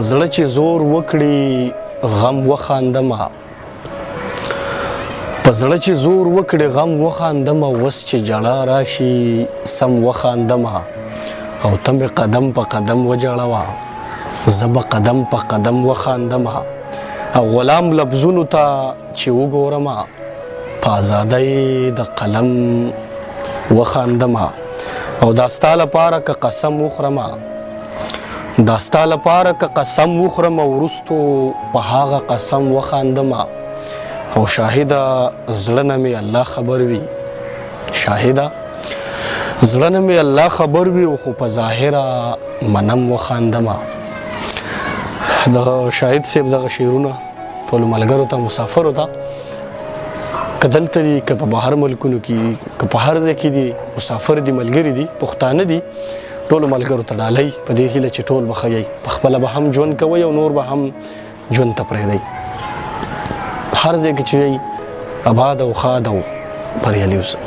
په زړه چې زور وکړي غم وخاندمه، په زړه چې زور وکړي غم وخاندمه، اوس چې جړا راشي سم وخاندمه، او ته مې قدم په قدم وجړوه زه به قدم په قدم وخاندمه، او غلام لفظونو ته چې وګورمه په ازادۍ د قلم وخاندمه، او دا ستا لپاره که قسم وخورمه، دا ستا لپاره که قسم وخورمه، وروستو په هغه قسم وخاندمه، او شاهده زړه نه مې الله خبر وي، شاهده زړه نه مې الله خبر وي، خو په ظاهره منم وخاندمه. د شاهد صاحب دغه شعرونه ټولو ملګرو ته، مسافرو ته، که دلته دي که په بهر ملکونو کې که په هر ځای کې دي، مسافر دي، ملګري دي، پښتانه دي، ټولو ملګرو ته ډالۍ په دې هیله چې ټول به ښه یئ، پخپله به هم ژوند کوئ او نور به هم ژوند ته پرېږدئ. هر ځای کې چې یئ آباد او ښاد او بریالي اوسئ.